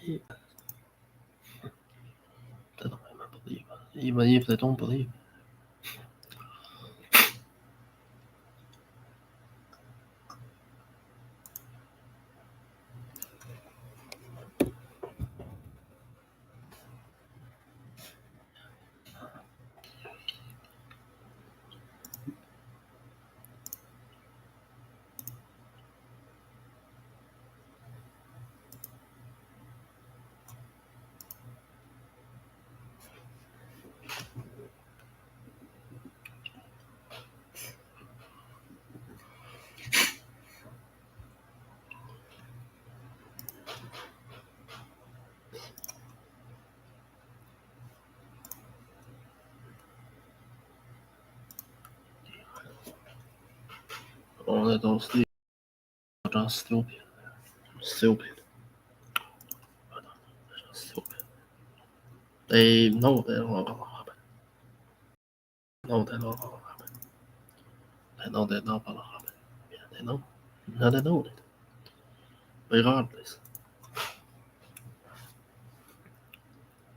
They don't even believe it. Even if they don't believe it. Only those things are just stupid. Stupid. Stupid. They know they're not gonna happen. No, they're not gonna happen. They know they're not gonna happen. Yeah, they know. Now they know it. Regardless.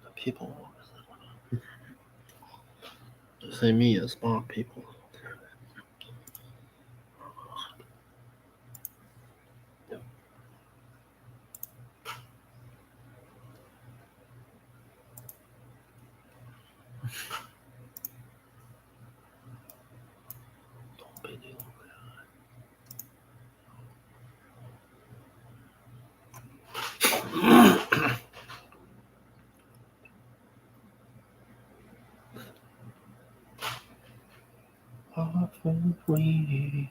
The people they say me as smart people. Don't be the free.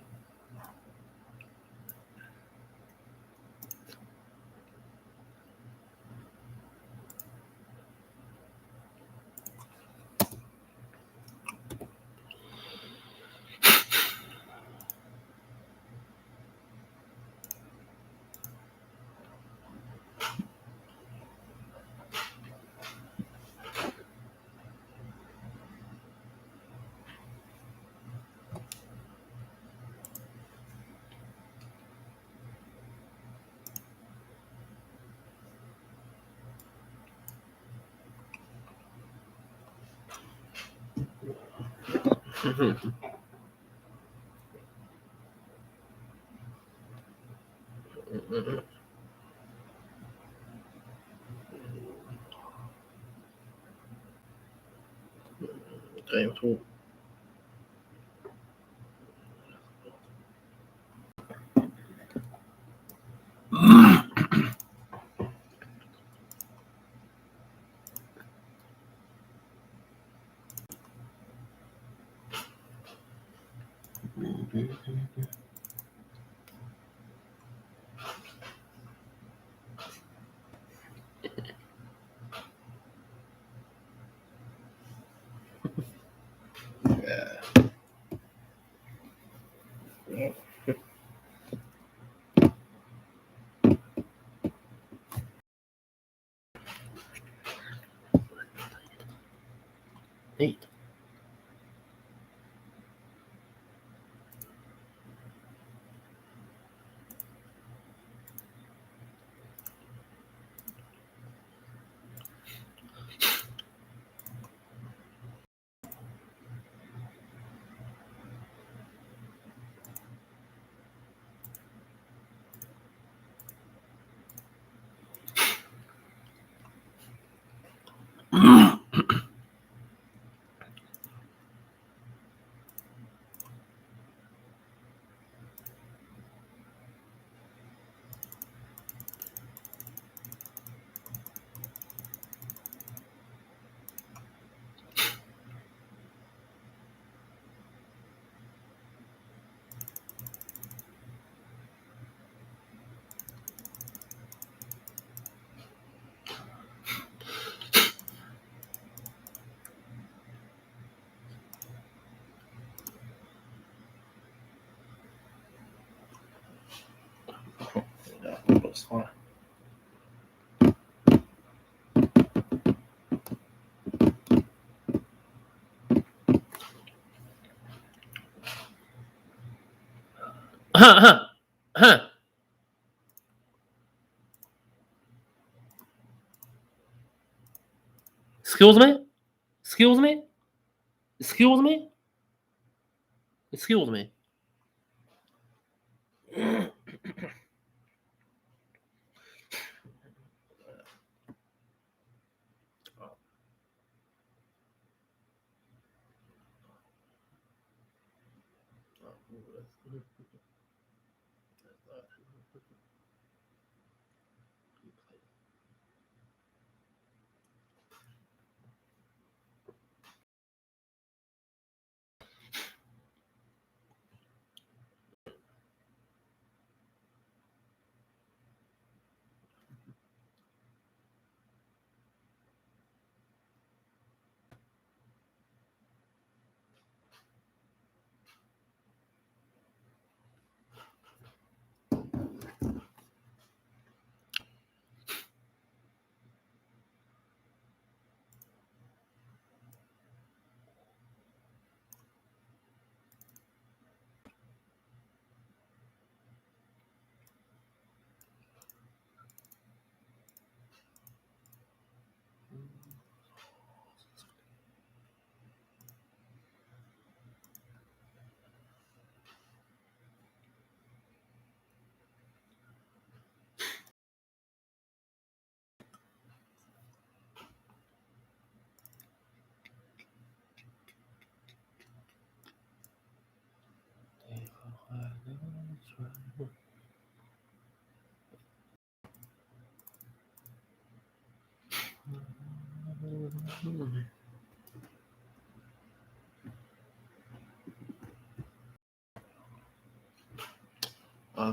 Game 2. Yeah. 8. Yeah, that's fine. Excuse me? Excuse me? Excuse me? Excuse me?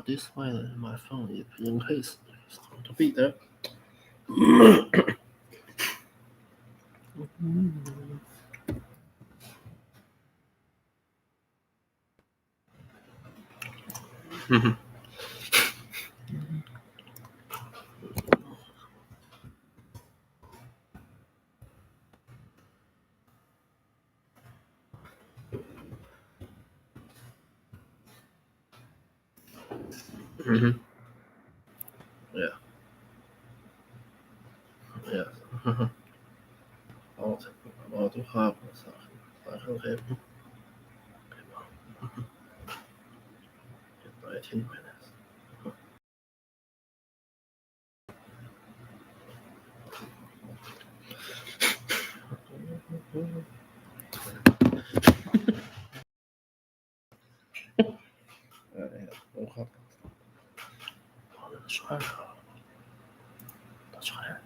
This way, my phone, if in case it's going to be there. Yeah. Yes. About to have Sachen helfen. 19 minutes.我靠，穿上，他穿。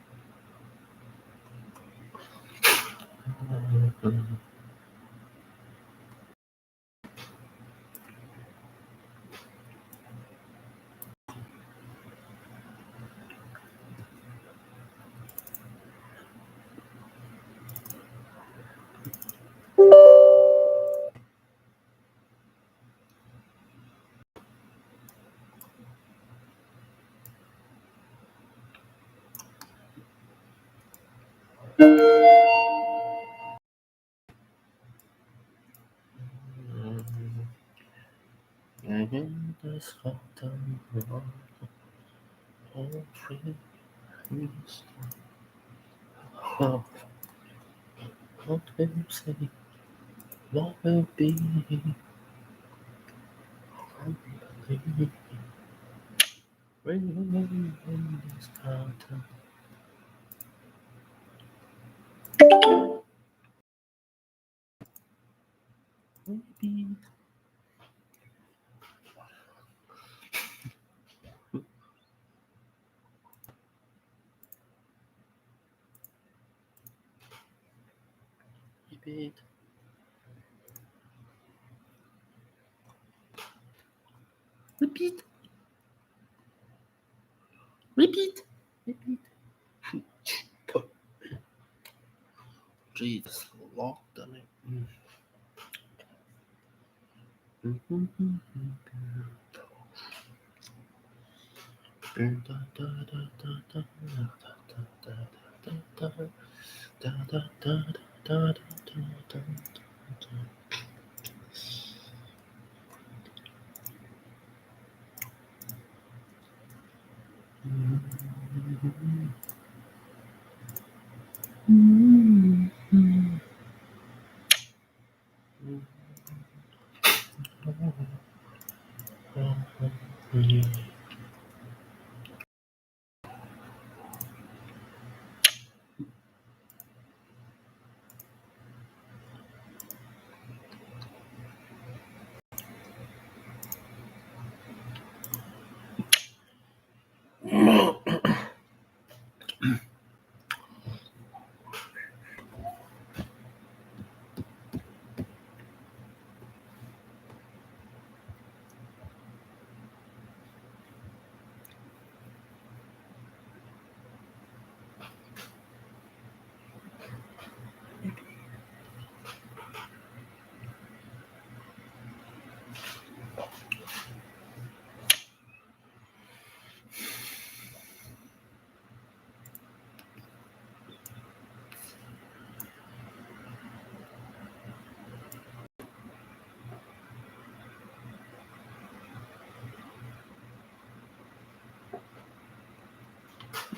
All free. What will you say? What will be? Ring in this curtain. Repeat. Repeat. Repeat. Repeat. Repeat. Jesus, locked on it.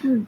음.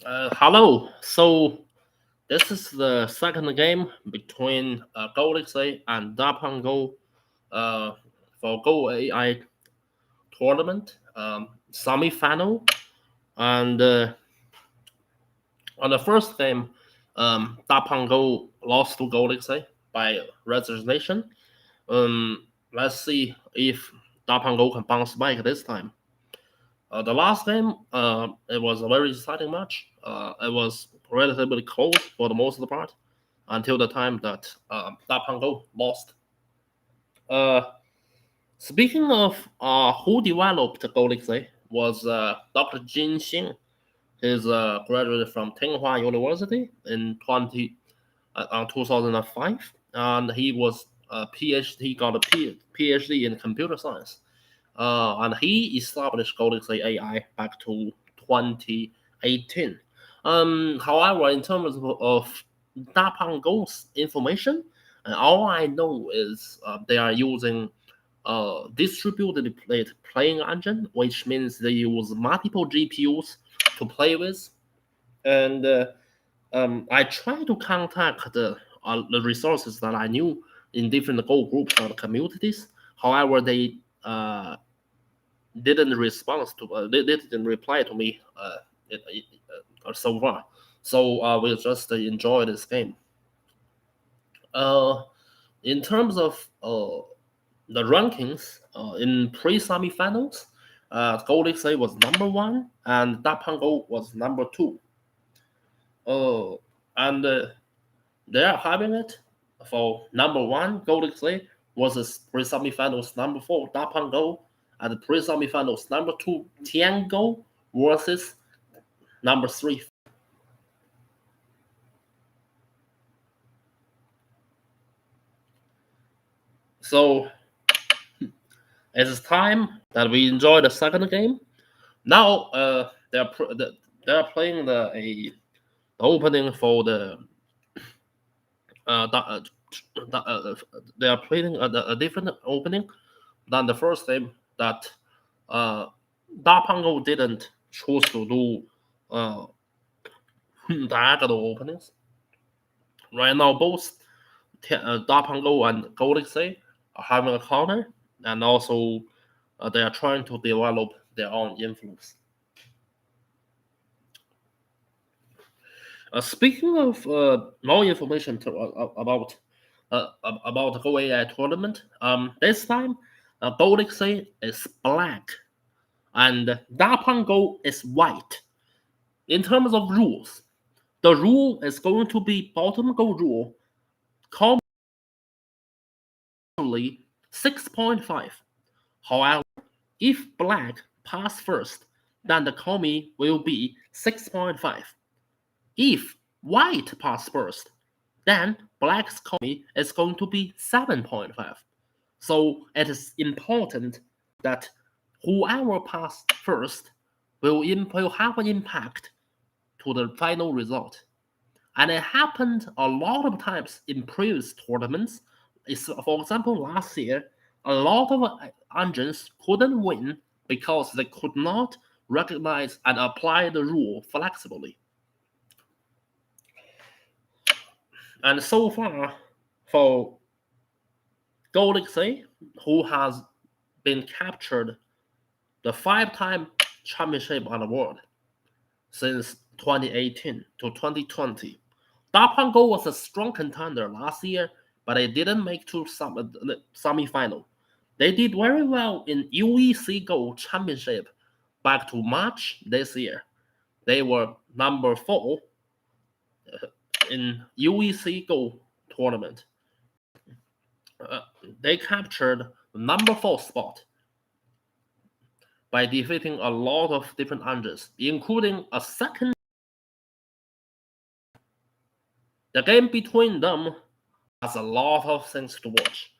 Hello. So this is the second game between Golaxy and DapangGo uh, for Go AI tournament semi-final. And on the first game, DapangGo lost to Golaxy by resignation. Let's see if DapangGo can bounce back this time. The last game, it was a very exciting match. It was relatively close for the most of the part until the time that Dapango lost. Uh, Speaking of who developed Golaxy was Dr. Jin Xing. He's graduated from Tsinghua University in 2005, and he was a PhD. He got a PhD in computer science. And he established Galaxy AI back to 2018. However, in terms of DapangGo's information, all I know is they are using distributed playing engine, which means they use multiple GPUs to play with. And I tried to contact the resources that I knew in different Go groups or communities. However, they didn't respond to they didn't reply to me so far. So we'll just enjoy this game. Uh, in terms of the rankings in pre-semifinals, Golaxy was number one and Dapango was number two. Uh, and they are having it for number one. Golaxy versus pre-semifinals number four Dapango, and the pre-semifinals number two TianGo versus number three. So it's time that we enjoy the second game. Now they're playing the opening for uh, the, uh, they are playing a different opening than the first game that uh, Dapango didn't choose to do uh, diagonal openings. Right now, both Dapango and Golaxy are having a counter, and also they are trying to develop their own influence. Speaking of more information about the Go AI tournament, this time Galaxy is black and DapangGo is white. In terms of rules, the rule is going to be bottom go rule, commonly 6.5. However, if black pass first, then the commie will be 6.5. If white pass first, then black's commie is going to be 7.5. So it is important that whoever passed first will have an impact to the final result. And it happened a lot of times in previous tournaments. For example, last year, a lot of engines couldn't win because they could not recognize and apply the rule flexibly. And so far, for Galaxy, who has been captured the five-time championship on the world since 2018 to 2020. DapangGo was a strong contender last year, but they didn't make to semi-final. They did very well in UEC Go Championship back to March this year. They were number four in UEC Go tournament. Uh, they captured the number four spot by defeating a lot of different engines, including a second. The game between them has a lot of things to watch.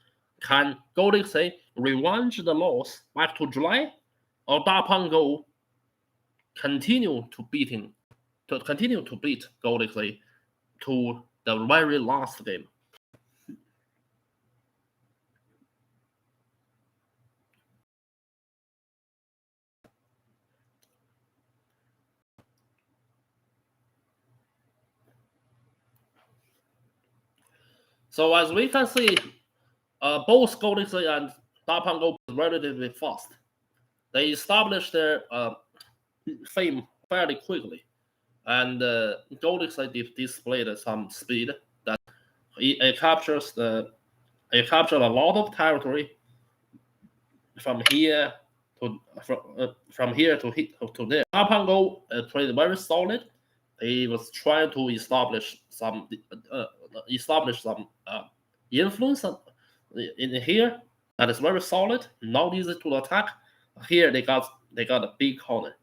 Can Galaxy revenge the loss back to July, or DapangGo continue to beat Galaxy to the very last game? So as we can see, both Golaxy and DapangGo relatively fast. They established their fame fairly quickly, and Golaxy displayed some speed that it captures it captured a lot of territory from here from here to there. DapangGo played very solid. He was trying to establish some influence in here that is very solid, not easy to attack. Here they got a big corner.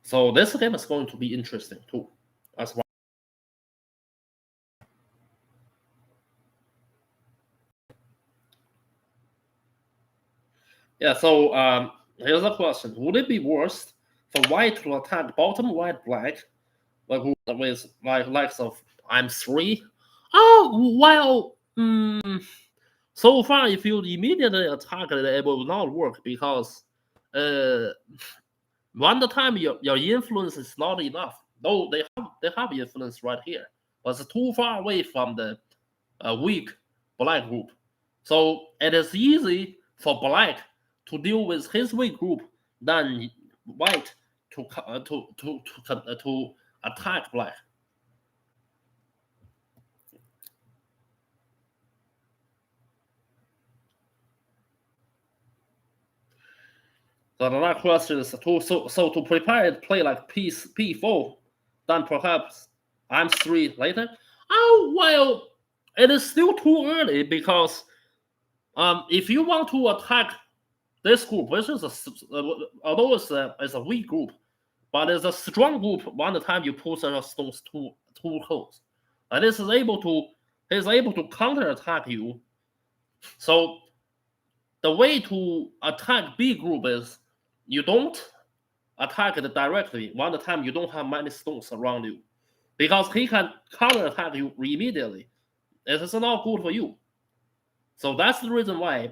So this game is going to be interesting too, as well. Yeah. So here's a question: would it be worse for white to attack bottom white black, like with likes of I'm3? Oh well. So far, if you immediately attack it, it will not work because one the time your influence is not enough. Though they have influence right here, but it's too far away from the weak black group. So it is easy for black to deal with his weak group than white to attack black. So another question is so to prepare it, play like P4, then perhaps I'm3 later. Oh well, it is still too early because if you want to attack this group, which is although it's a weak group, but it's a strong group. One the time you push your stones too close, and this is able to counter attack you. So the way to attack B group is you don't attack it directly. One the time you don't have many stones around you, because he can counter attack you immediately. It is not good for you. So that's the reason why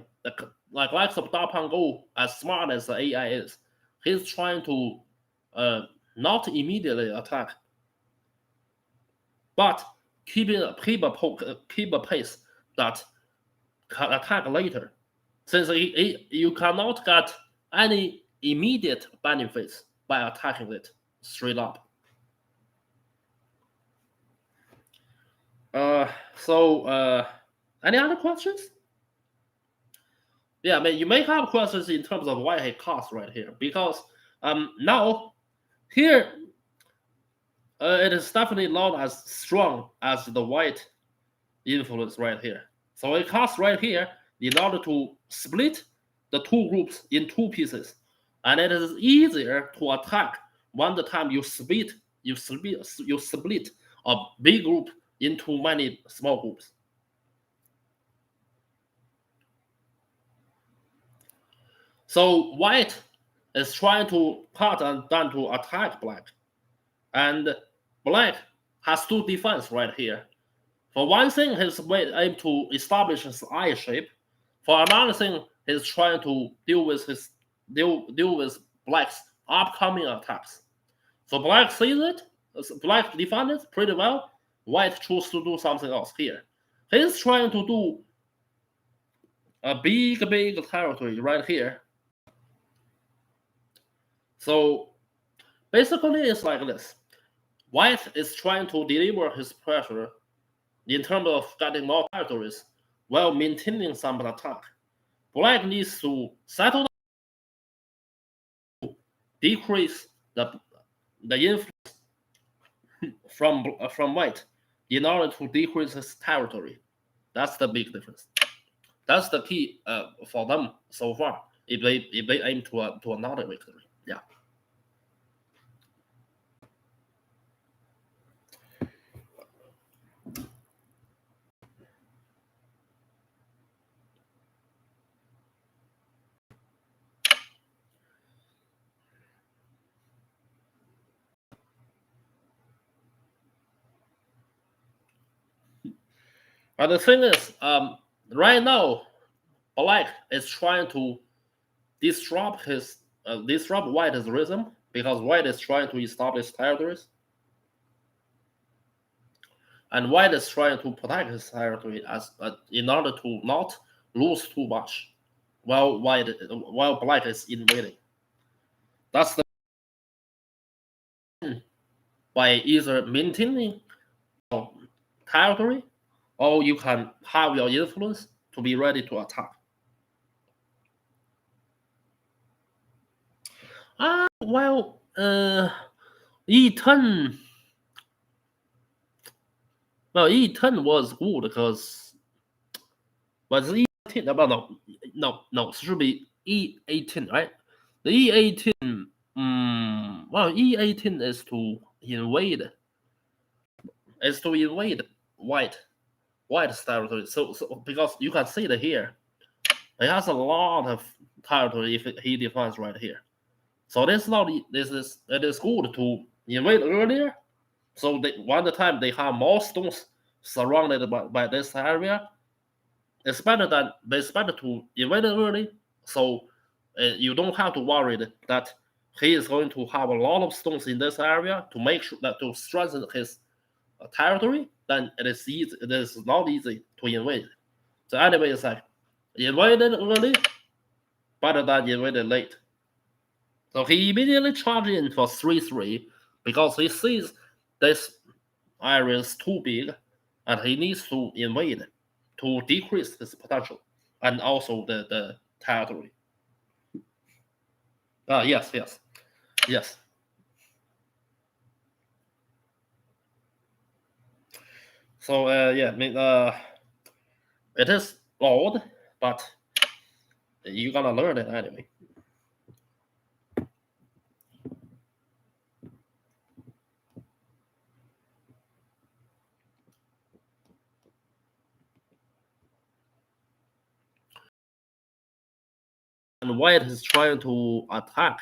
likes of DapangGo, as smart as the AI is, he's trying to not immediately attack, but keep a pace that can attack later, since you cannot get any immediate benefits by attacking it straight up. Any other questions? Yeah, I mean, you may have questions in terms of why he costs right here, because now here it is definitely not as strong as the white influence right here. So it costs right here in order to split the two groups in two pieces, and it is easier to attack when the time you split a big group into many small groups. So white is trying to cut and then to attack black, and black has two defense right here. For one thing, he's aim to establish his eye shape. For another thing, he's trying to deal with black's upcoming attacks. So black sees it, black defends it pretty well. White chooses to do something else here. He's trying to do a big territory right here. So basically, it's like this. White is trying to deliver his pressure in terms of getting more territories while maintaining some attack. Black needs to settle down, decrease the influence from white in order to decrease his territory. That's the big difference. That's the key for them so far. If they aim to another victory, yeah. But the thing is, right now, black is trying to disrupt white's rhythm because white is trying to establish territories. and white is trying to protect his territory as in order to not lose too much, while black is invading. That's the by either maintaining territory, or you can have your influence to be ready to attack. Well, E10. Well, E10 was good because, but the E18. No, it should be E18, right? The E18. Well, E18 is to invade. Is to invade white territory. So because you can see it here, it has a lot of territory if he defines right here. So it is good to invade earlier. So one time they have more stones surrounded by this area. It's better to invade early, so you don't have to worry that he is going to have a lot of stones in this area to make sure that to strengthen his territory. Then it is easy. It is not easy to invade. So anyway, it's like invaded early, better than invaded late. So he immediately charged in for 3-3 because he sees this area is too big and he needs to invade to decrease his potential and also the territory. Yes. So yeah, I mean, it is odd, but you're gonna learn it anyway. And white is trying to attack.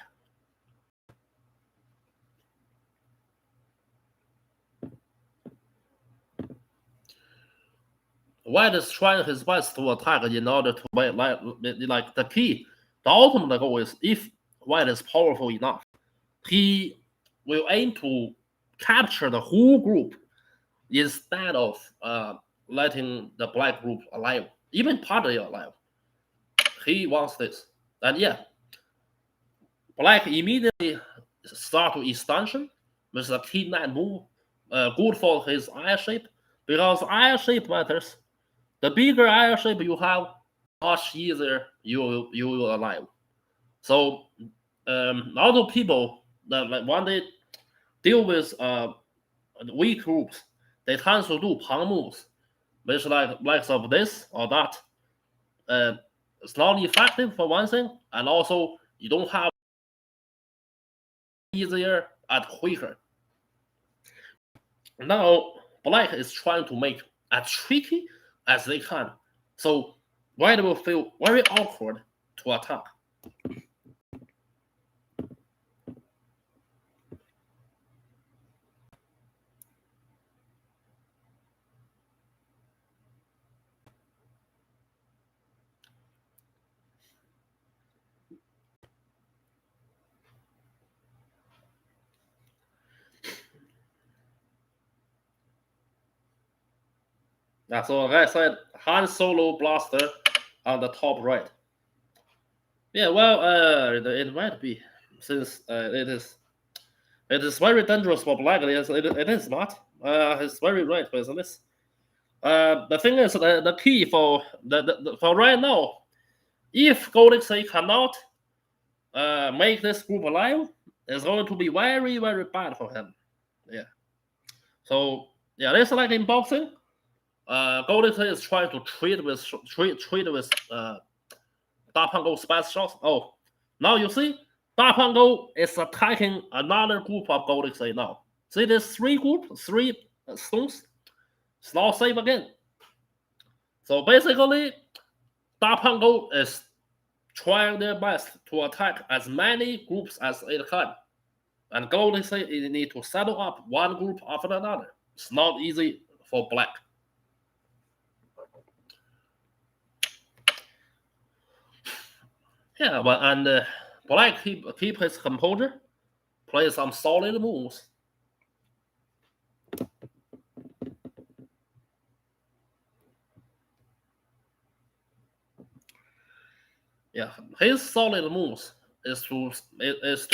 White is trying his best to attack in order to make like the key. The ultimate goal is if white is powerful enough, he will aim to capture the whole group instead of letting the black group alive, even partly alive. He wants this, and yeah, black immediately start to extension with a key knight move, good for his eye shape because eye shape matters. The bigger eye shape you have, much easier you will alive. So although people that when they deal with weak groups, they tend to do palm moves, which like of this or that. It's not effective for one thing, and also you don't have easier and quicker. Now black is trying to make as tricky as they can, so white will feel very awkward to attack. Yeah, so like I said, Han Solo blaster on the top right. Yeah, well, it might be since it is very dangerous for black. It is not. It's very right business. The thing is, the key for for right now, if Golaxy cannot make this group alive, it's going to be very bad for him. Yeah. So yeah, it's like in boxing. Golaxy is trying to trade with DapangGo space shots. Oh, now you see, DapangGo is attacking another group of Galaxy now. See this three stones? It's not safe again. So basically, DapangGo is trying their best to attack as many groups as it can. And Galaxy need to settle up one group after another. It's not easy for black. Yeah, but and black keep his composure, play some solid moves. Yeah, his solid moves is to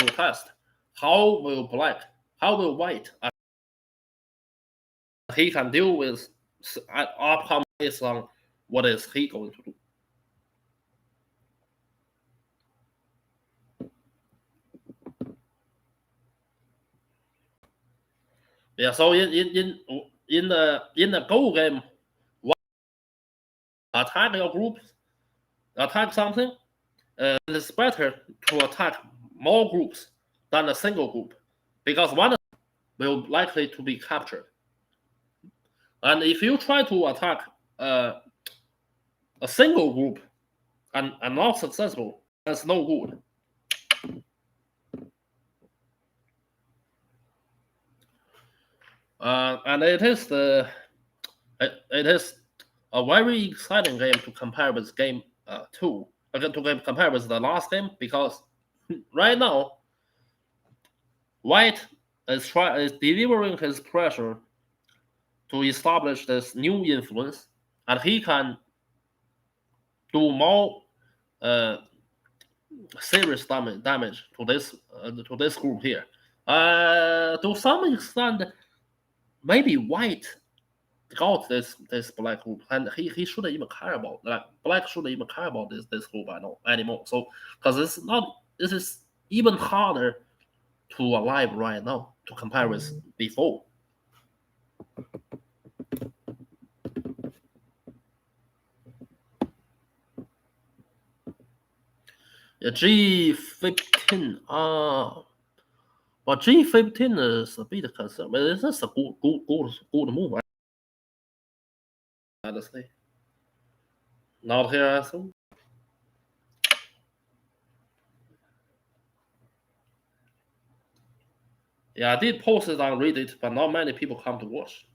test how will white he can deal with outcome based on what is he going to do. Yeah, so in the Go game, attack your group, attack something, it is better to attack more groups than a single group, because one will likely to be captured. And if you try to attack a single group and not successful, that's no good. And it is a very exciting game to compare with game two. To compare with the last game, because right now White is delivering his pressure to establish this new influence, and he can do more serious damage to this group here. To some extent, maybe White got this black group, and he shouldn't even care about, like, black shouldn't even care about this group anymore. So because this is even harder to alive right now to compare with before. Yeah, G15. But G15 is a bit concerned. But it's just a good move, honestly. Not here, I think. Yeah, I did post it on Reddit, but not many people come to watch.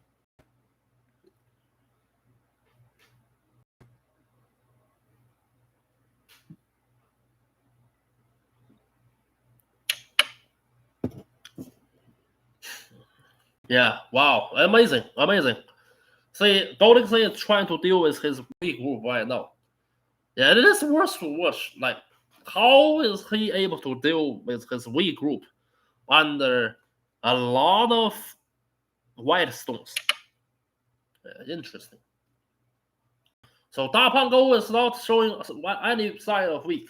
Yeah, wow, amazing. See, Golaxy is trying to deal with his weak group right now. Yeah, it is worth to watch. Like, how is he able to deal with his weak group under a lot of white stones? Yeah, interesting. So DapangGo is not showing any sign of weak.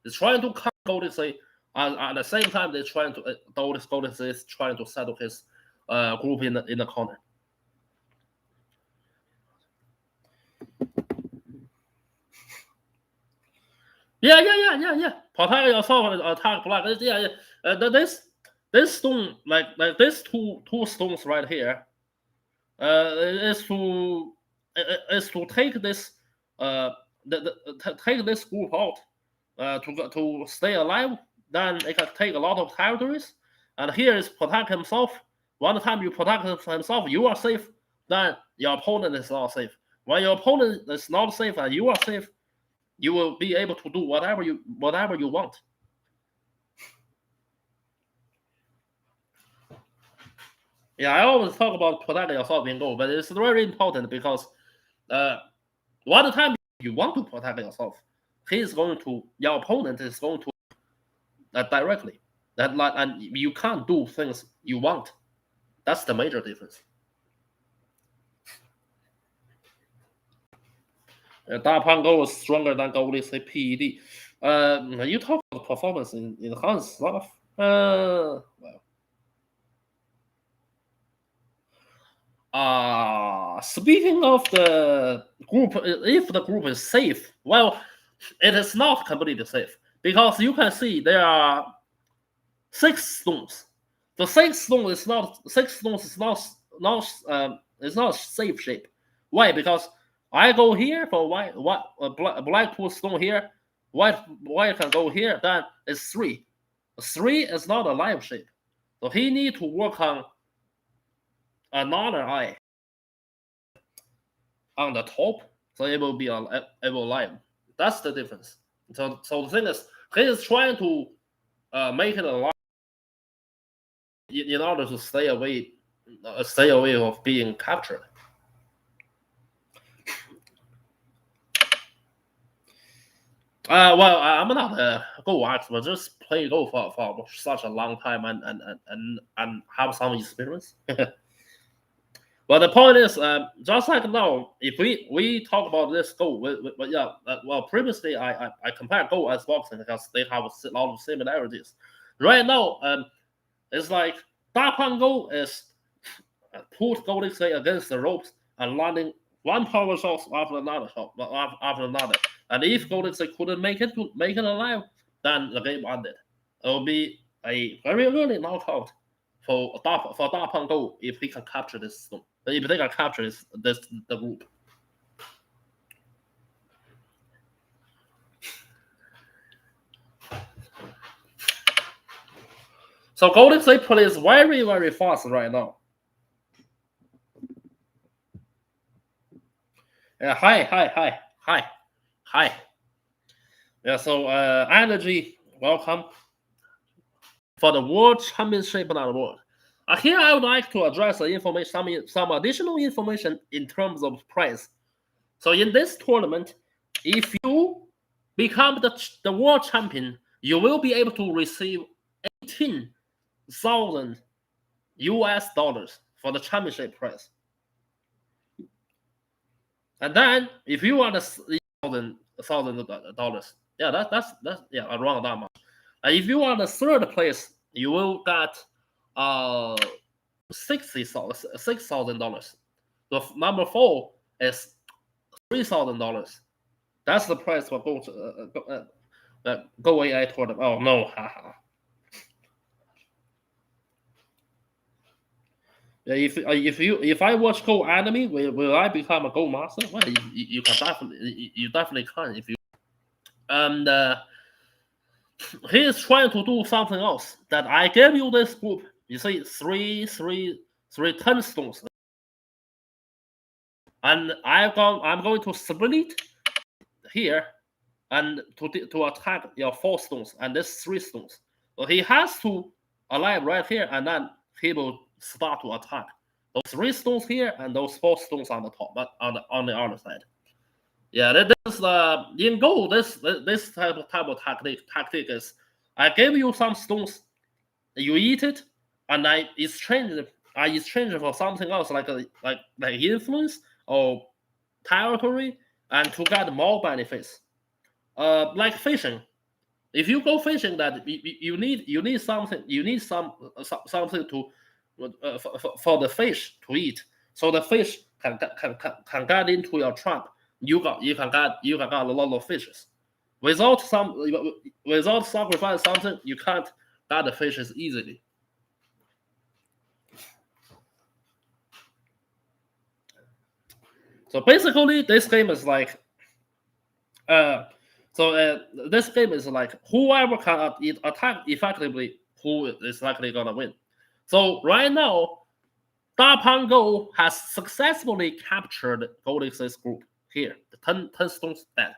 It's trying to cut Golaxy, and at the same time, they're trying to Golaxy is trying to settle his group in the corner. Yeah. Protect yourself and attack black. Yeah. This stone, like these two stones right here, is to take this take this group out to stay alive. Then it can take a lot of territories. And here is protect himself. One time you protect himself, you are safe. Then your opponent is not safe. When your opponent is not safe and you are safe, you will be able to do whatever you want. Yeah, I always talk about protecting yourself in Go, but it's very important because one time you want to protect yourself, your opponent is going to directly and you can't do things you want. That's the major difference. DapangGo is stronger than Golaxy PED. You talk about performance in Hans stuff. Well. Speaking of the group, if the group is safe, well, it is not completely safe because you can see there are 6 stones. The six stones is not safe shape. Why? Because I go here for black put stone here, white can go here. Then it's 3. 3 is not a live shape, so he need to work on another eye on the top, so it will be live. That's the difference. So the thing is, he is trying to make it alive in order to stay away of being captured. Well, I'm not a Go expert. Just play Go for such a long time and have some experience. But the point is, just like now, if we talk about this Go, yeah, well, previously I compared Go as boxing because they have a lot of similarities. Right now, it's like DapangGo is put Golaxy against the ropes and landing one power shot after another shot after another. And if Golaxy couldn't make it alive, then the game ended. It will be a very early knockout for DapangGo if he can capture this stone. If they can capture this the group. So Golaxy plays very very fast right now. Yeah, hi. Yeah, so energy, welcome for the World Championship Award. Here I would like to address the information, some additional information in terms of prize. So in this tournament, if you become the world champion, you will be able to receive 18,000 US dollars for the championship prize. And then if you are the $1,000, yeah, that's yeah, around that much. And if you are the third place, you will get $6,000. The number 4 is $3,000. That's the price for Go AI tournament. Oh no, haha. Yeah, if I watch Go anime, will I become a Go master? Well, you can definitely can if you. And he is trying to do something else. That I gave you this group. You see, three 10 stones, and I'm going to split here and to attack your 4 stones and this 3 stones. So he has to alive right here, and then he will start to attack those 3 stones here and those 4 stones on the top, but on the other side. Yeah, this is in Go. This type of tactic is I gave you some stones, you eat it, and I exchange it for something else like influence or territory, and to get more benefits. Like fishing. If you go fishing, that you need something. You need something to for the fish to eat, so the fish can get into your trap. You can get a lot of fishes. Without sacrifice something, you can't get the fishes easily. So basically, this game is like this game is like whoever can attack effectively, who is likely gonna win. So right now, DapangGo has successfully captured Golaxy's group here, the 10 stones dead.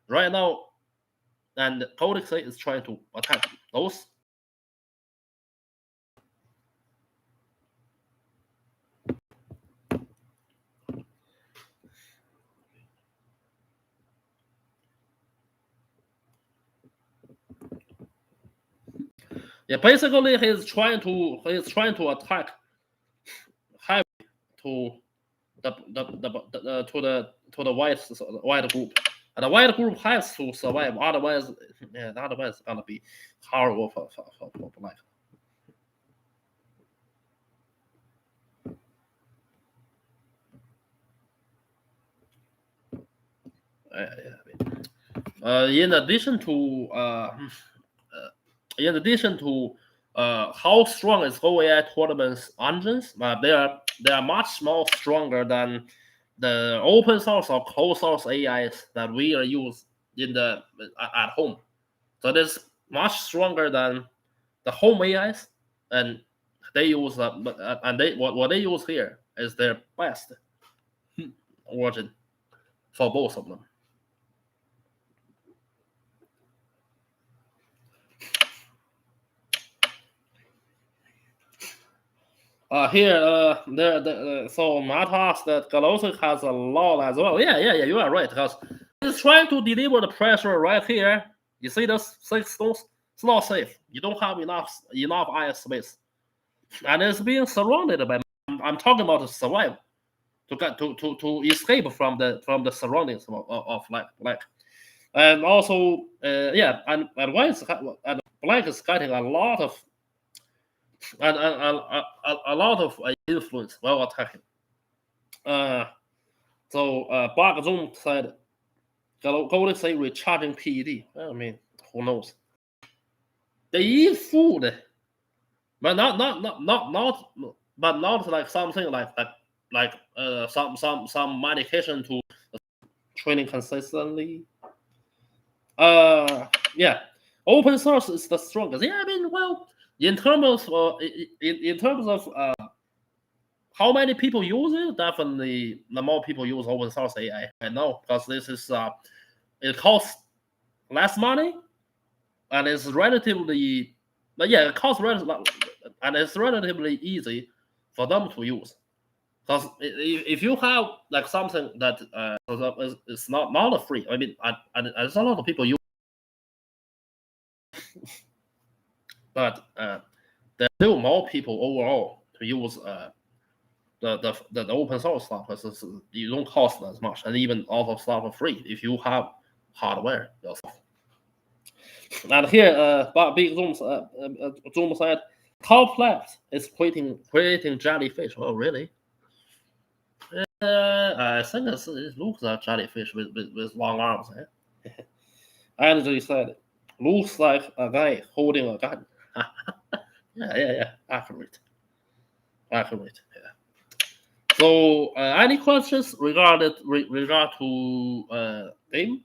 Right now, and Golaxy is trying to attack those. Yeah, basically he's trying to attack heavy to the white group, and the white group has to survive. Otherwise, it's gonna be horrible for life. In addition to how strong is Go AI tournaments engines, they are much more stronger than the open source or closed source AIs that we are use at home. So it is much stronger than the home AIs, and they use what they use here is their best version for both of them. So Matt asks that Galaxy has a lot as well. Yeah, you are right, because It's trying to deliver the pressure right here. You see those 6 stones? It's not safe. You don't have enough air space, and it's being surrounded by. I'm talking about to survive, to get to escape from the surroundings of like, and also yeah, and white and black is getting a lot of a lot of influence while attacking. So Bug Zoom said, Golaxy recharging PED. I mean, who knows? They eat food, but not like something like some medication to training consistently. Yeah, open source is the strongest. Yeah, I mean, well, in terms of in terms of how many people use it, definitely the more people use open source AI. I know, because this is it costs less money, and it's relatively, but yeah, it costs and it's relatively easy for them to use. Because if you have like something that is not free, I mean, and there's a lot of people use, but there's still more people overall to use the open source stuff, because you don't cost as much, and even all of stuff are free if you have hardware yourself. And here, Big Zoom said, top left is creating jellyfish. Oh, really? I think it looks like jellyfish with long arms. Eh? Energy said, looks like a guy holding a gun. yeah, accurate. Yeah. So, any questions regard to game?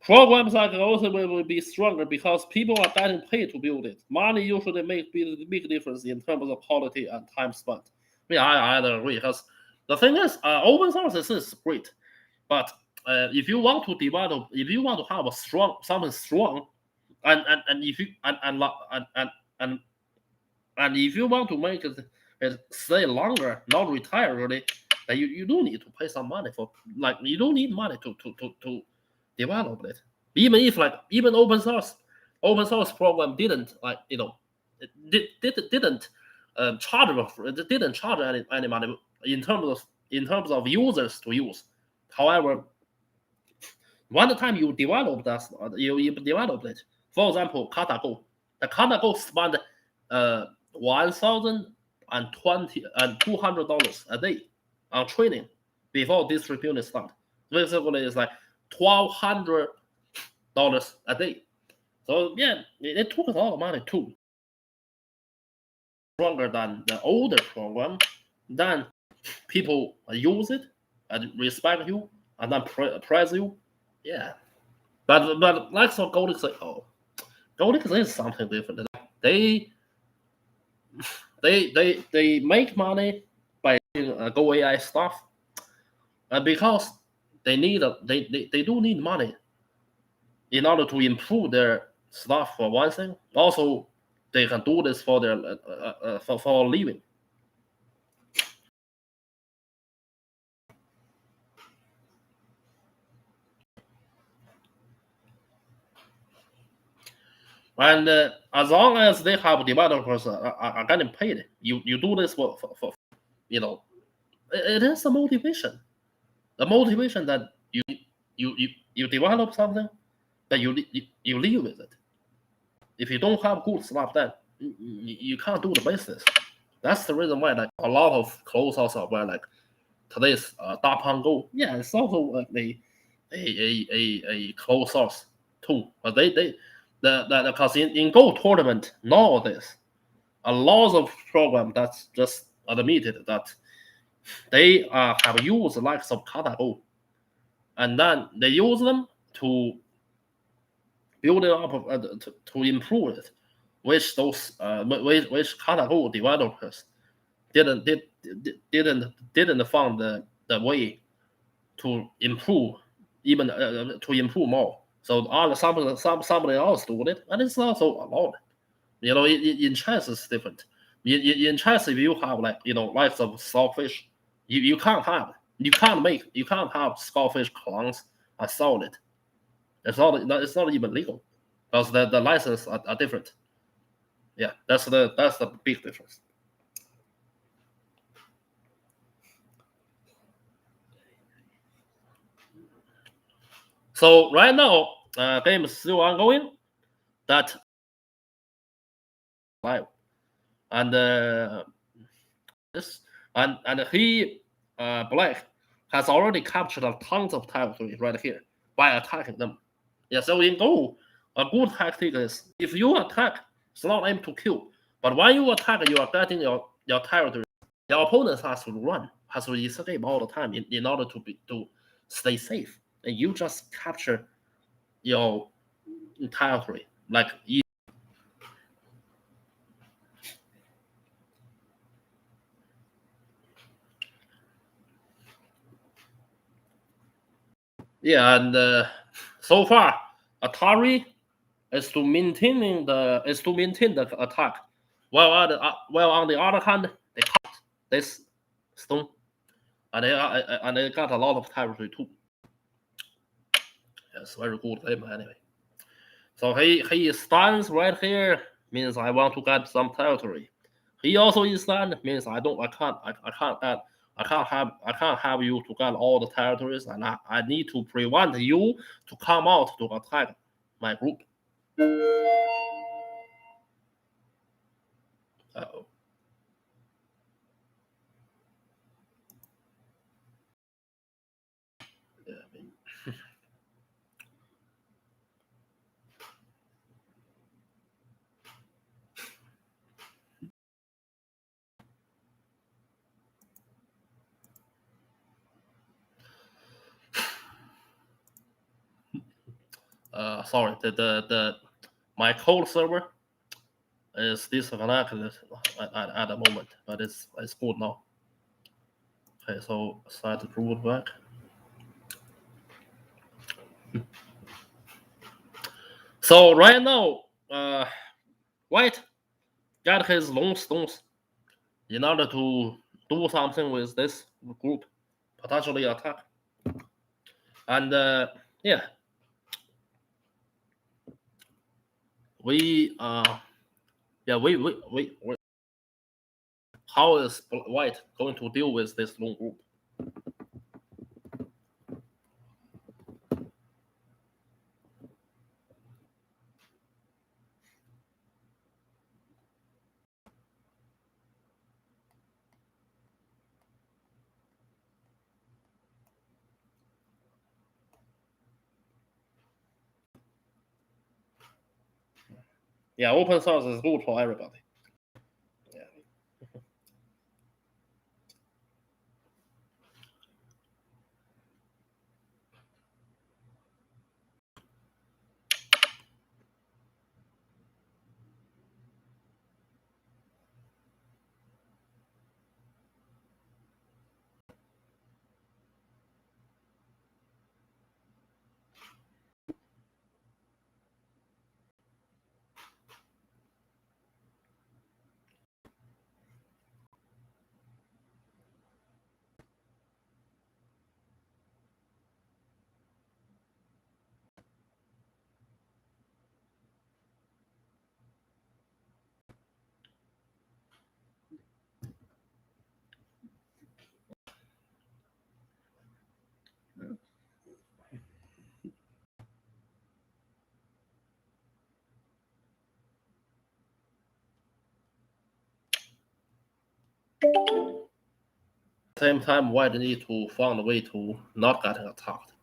Programs like also will be stronger because people are getting paid to build it. Money usually makes a big difference in terms of quality and time spent. Yeah, I agree, because the thing is, open source is great, but if you want to develop, if you want to have something strong, and if you and if you want to make it stay longer, not retire really, then you do need to pay some money for, like, you don't need money to develop it. Even if even open source program didn't didn't didn't charge any money in terms of users to use. However, one time you develop that, you develop it. For example, KataGo. The KataGo spent $1,020 and $200 a day on training before distributing start. Basically, it's like $1,200 a day. So yeah, it took a lot of money too. Stronger than the older program, then people use it and respect you and then praise you. Yeah, but like so Golaxy, Golaxy is something different. They make money by doing Go AI stuff, and because they do need money in order to improve their stuff for one thing. Also, they can do this for their for a living. And as long as they have developers are getting paid, you do this for it is a motivation. The motivation that you develop something, that you live with it. If you don't have good stuff, then you can't do the business. That's the reason why like a lot of closed source software, like today's DapangGo, yeah, it's also a closed source tool. But because in Go tournament nowadays, a lot of program that's just admitted that they have used the likes of KataGo, and then they use them to build it up to improve it, which those which KataGo developers didn't find the way to improve, even to improve more. So somebody else doing it, and it's also allowed. In chess it's different. In chess, if you have likes of Stockfish, you can't have Stockfish clones I sold it. It's not even legal because the license are different. Yeah, that's the big difference. So right now, game is still ongoing. That live, and this and he Black has already captured tons of territory right here by attacking them. Yeah, so in Go, a good tactic is if you attack, it's not aim to kill, but when you attack, you are getting your territory. Your opponent has to run, has to escape all the time in order to stay safe, and you just capture your territory like. Yeah, and so far, Atari is to maintain the attack, while on the other hand, they cut this stone, and they got a lot of territory too. Yes, very good game anyway. So he stands right here means I want to get some territory. He also is stand means I can't have you to get all the territories, and I need to prevent you to come out to attack my group. Uh-oh. Yeah, I mean, sorry, the my code server is disconnected at the moment, but it's good now. Okay, so start to root back. So right now, White got his long stones in order to do something with this group, potentially attack. And yeah, we yeah we how is White going to deal with this long group? Yeah, open source is good for everybody. Yeah. Same time, White need to find a way to not getting attacked.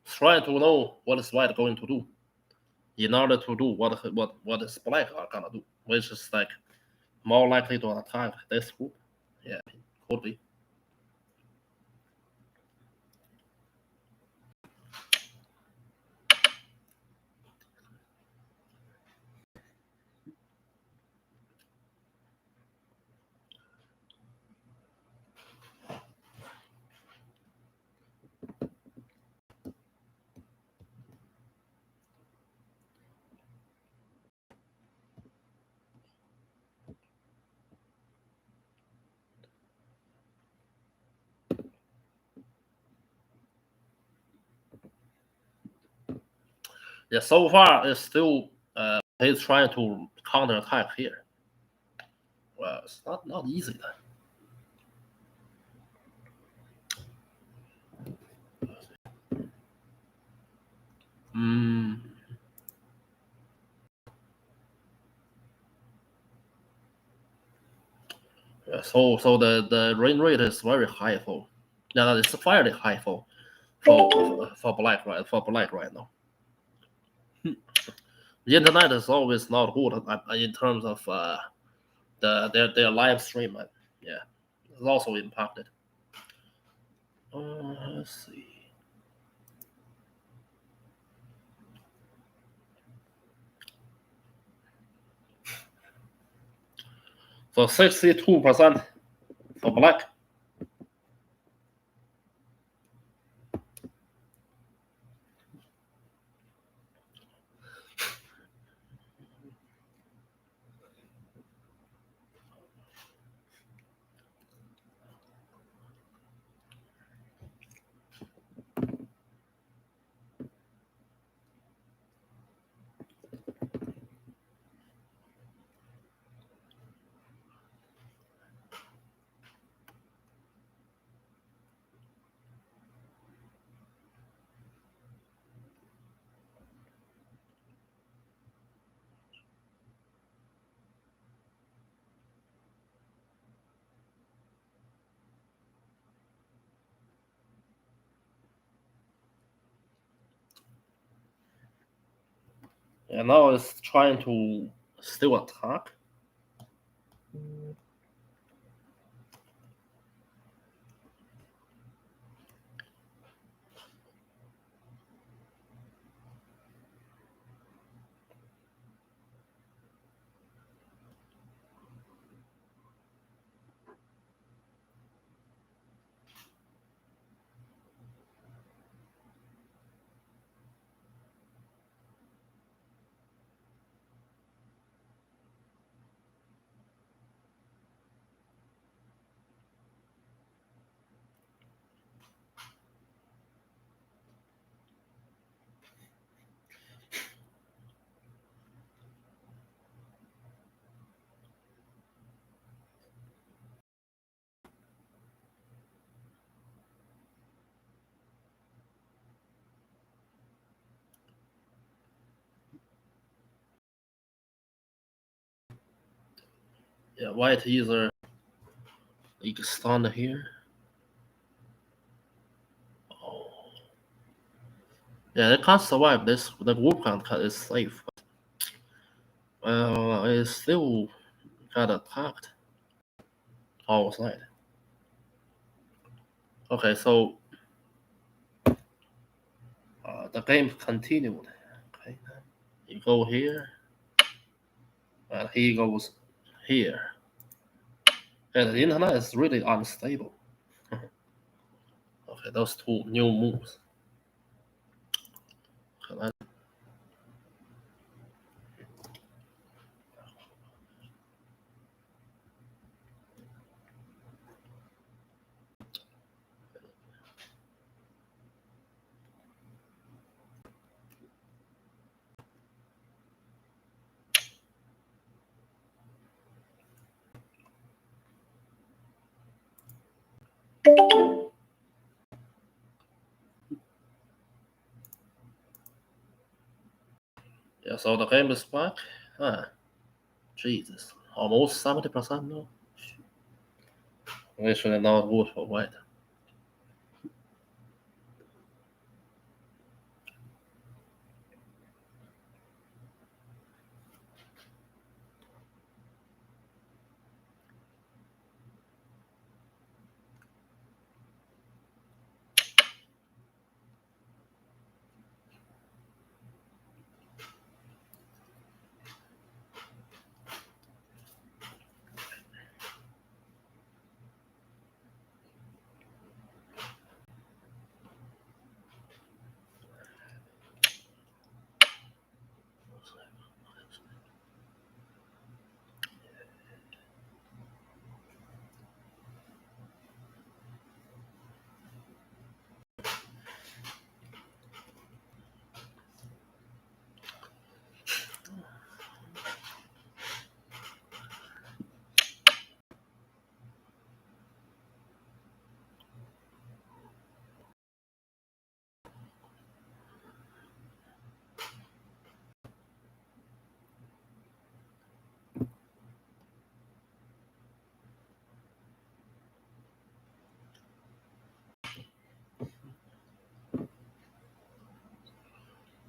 Trying to know what is White going to do in order to do what is Black are gonna do, which is like more likely to attack this group. Yeah, could be. Yeah, so far it's still he's trying to counter attack here. Well, it's not easy then. Mm. Yeah, so the rain rate is very high for. Yeah, it's fairly high for black right now. The internet is always not good in terms of their live stream. Yeah, it's also impacted. Let's see. So 62% for black. And now it's trying to still attack. Yeah, white either extend here. Oh. Yeah, they can't survive this. The group is safe. Well, it still got attacked outside. Okay, so the game continued. Okay, you go here, and he goes here. And the internet is really unstable. Okay, those two new moves. Okay, yeah, so the game is back. Ah, Jesus, almost 70% now. Actually, not good for white.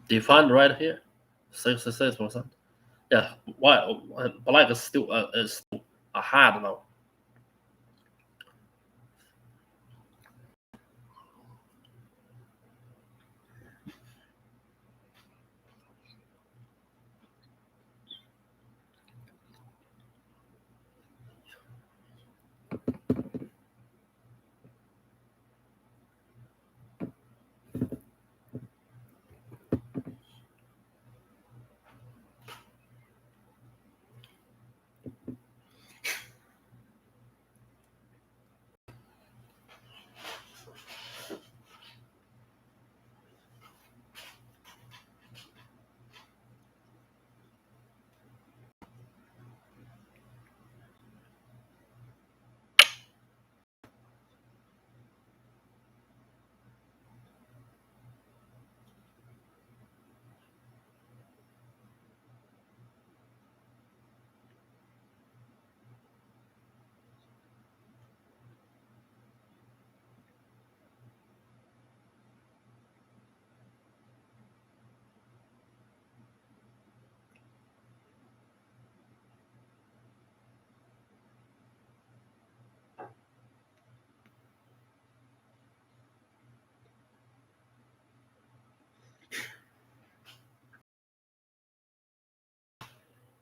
Defined right here, 66%. Yeah, why? Black is still ahead now.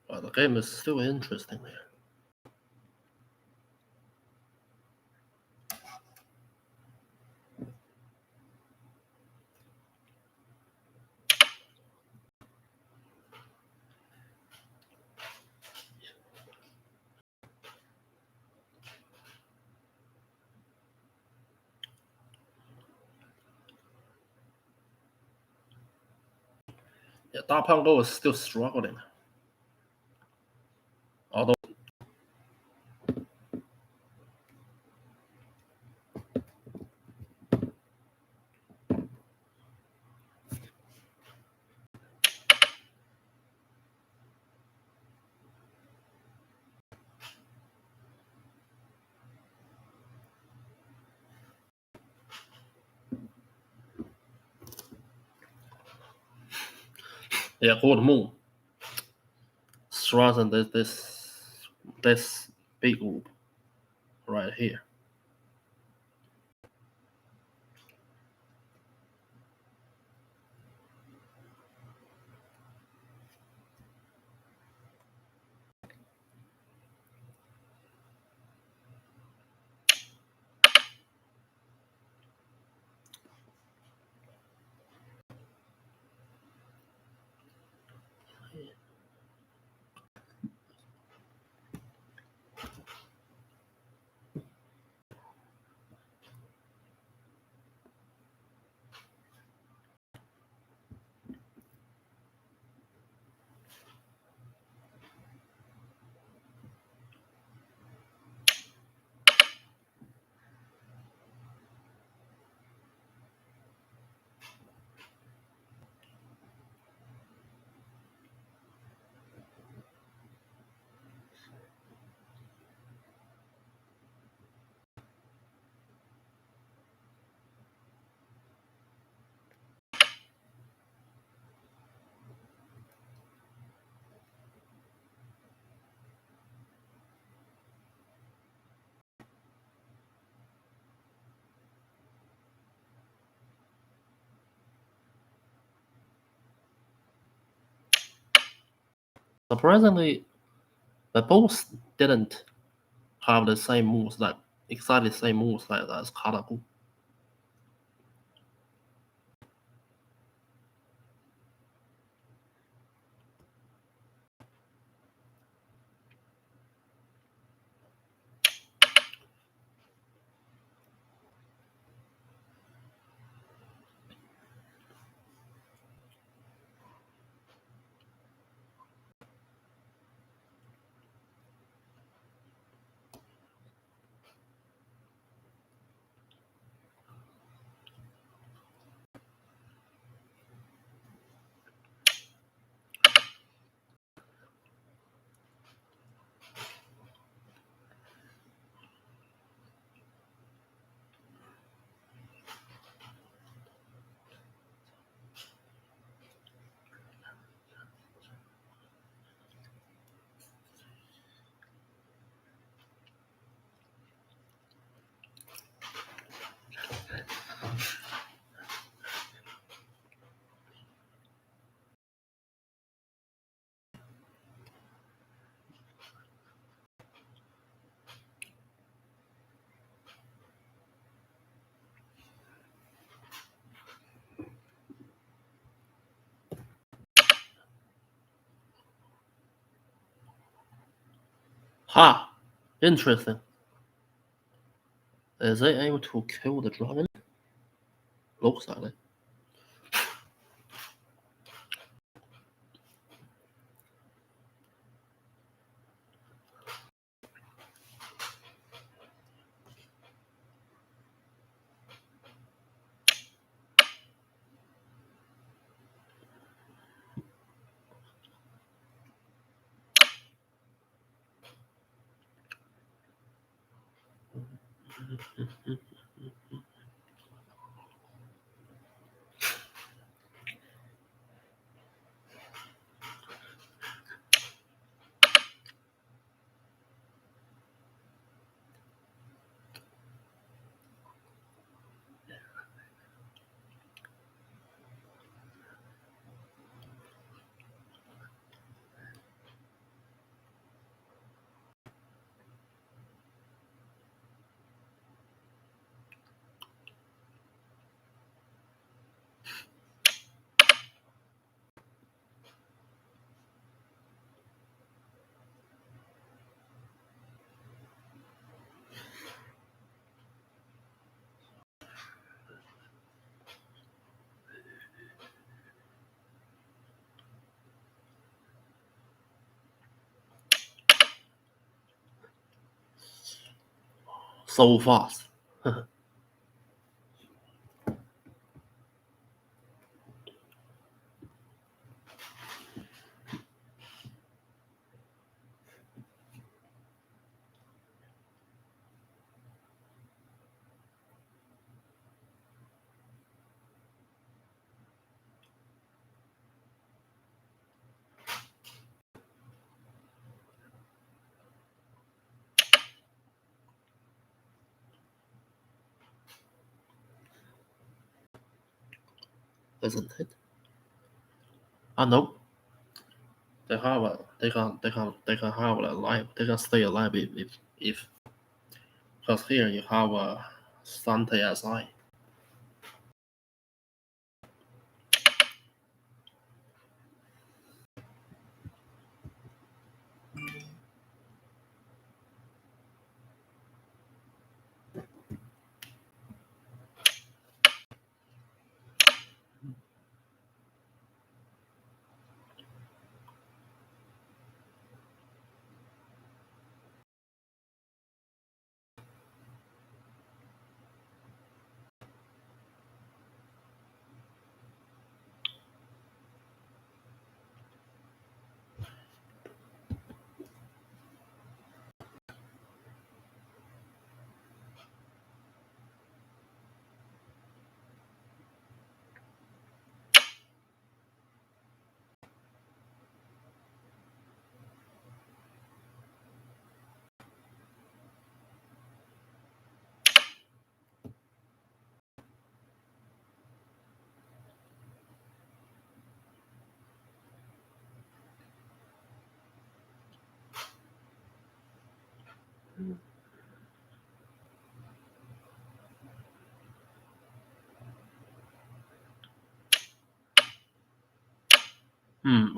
But the game is still interesting there. Yeah, DapangGo is still struggling. Although yeah, Gold Moon stronger than this big group right here. Surprisingly, the both didn't have the same moves like exactly the same moves like as Karaku. Ha! Interesting. Is they able to kill the dragon? Looks like it. So fast. Isn't it? No. They have a, they can have a life. They can stay alive if because here you have a Sante SI.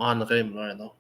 On the game right now.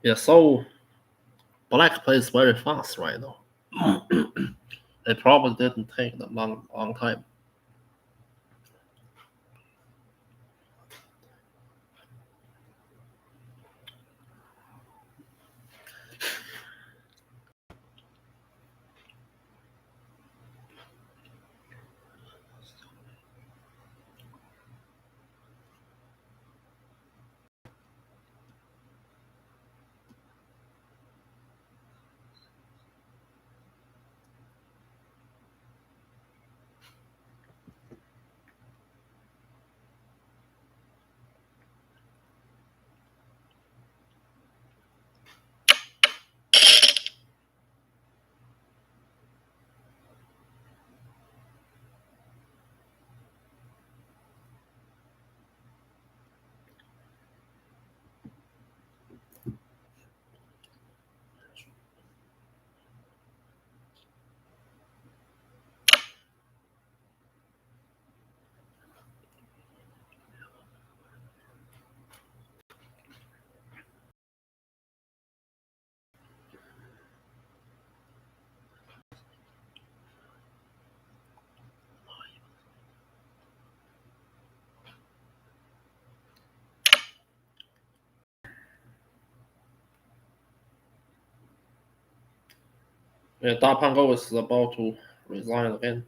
Yeah, so Black plays very fast right now. It probably didn't take them long time. DapangGo is about to resign again.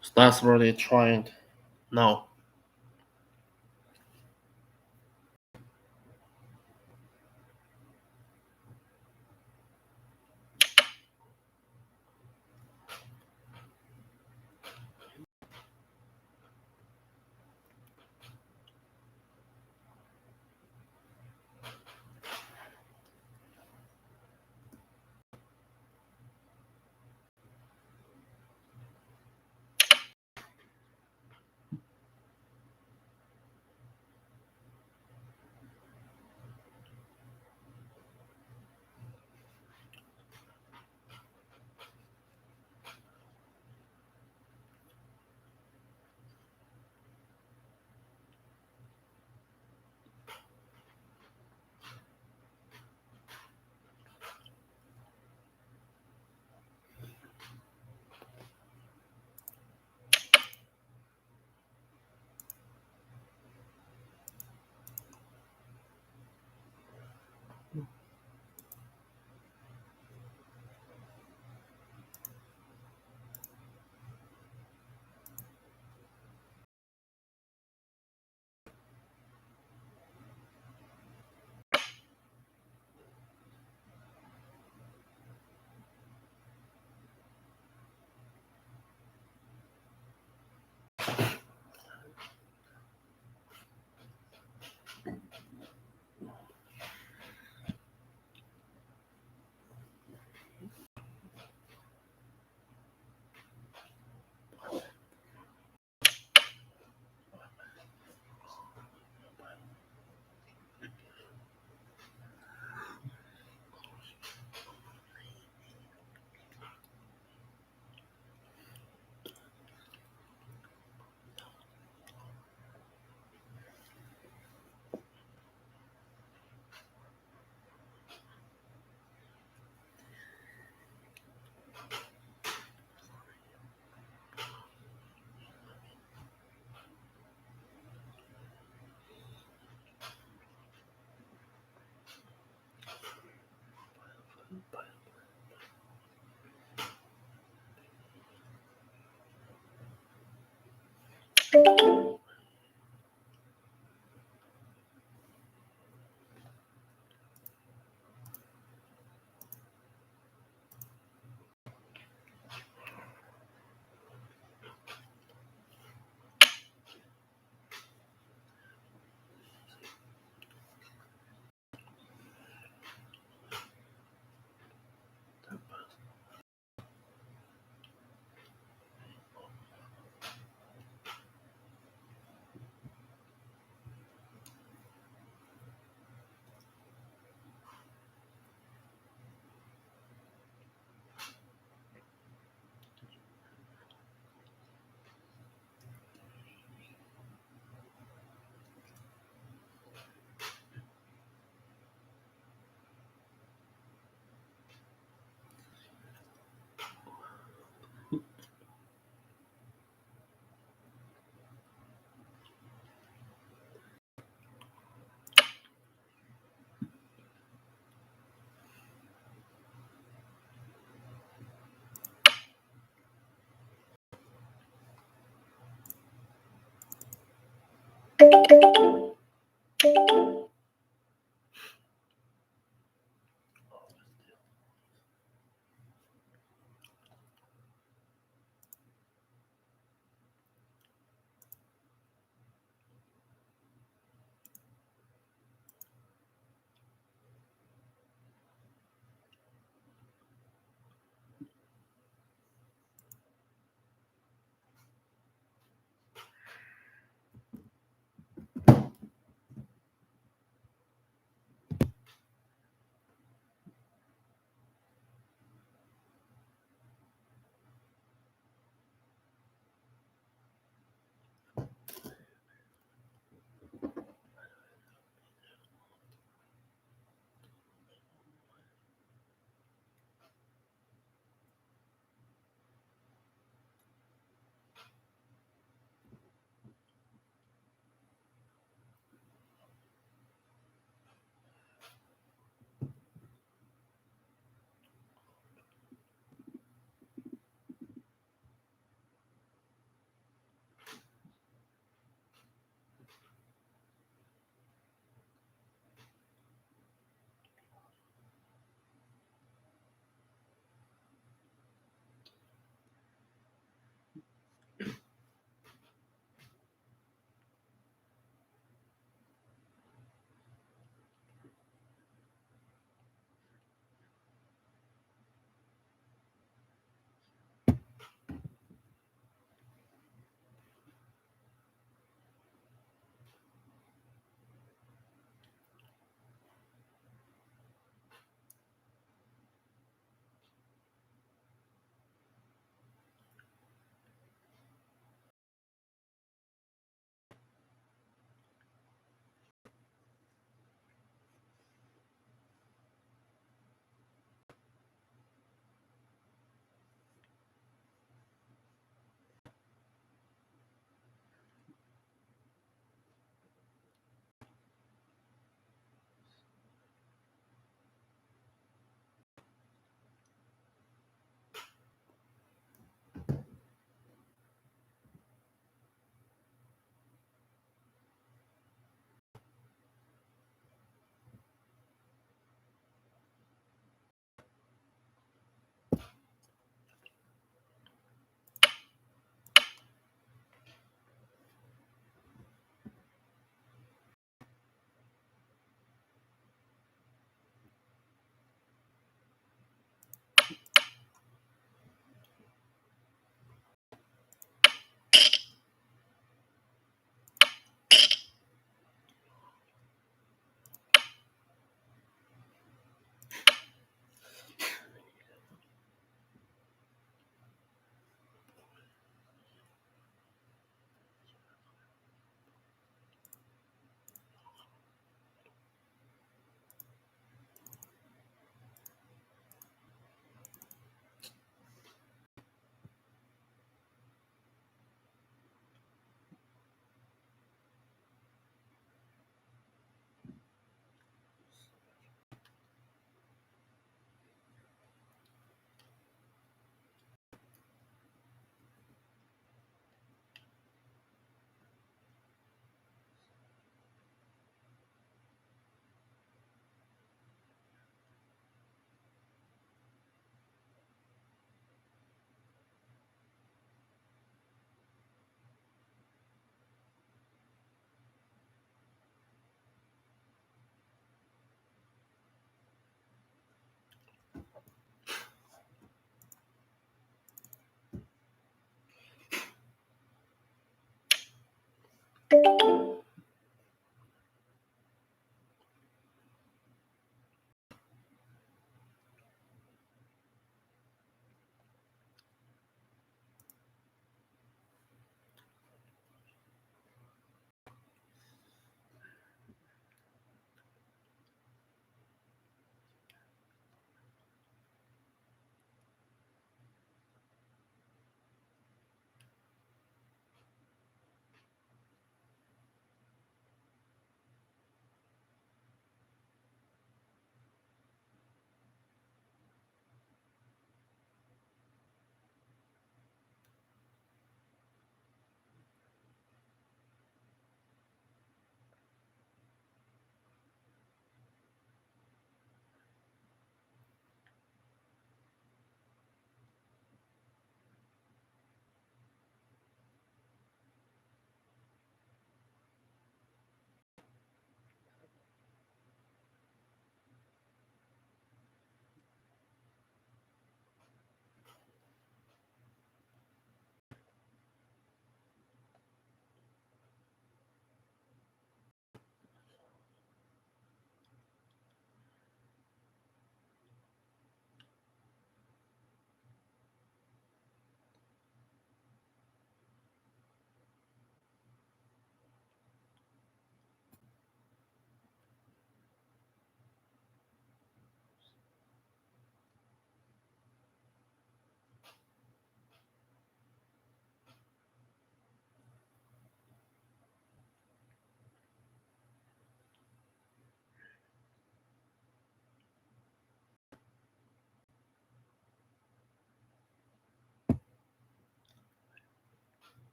So that's really trying now.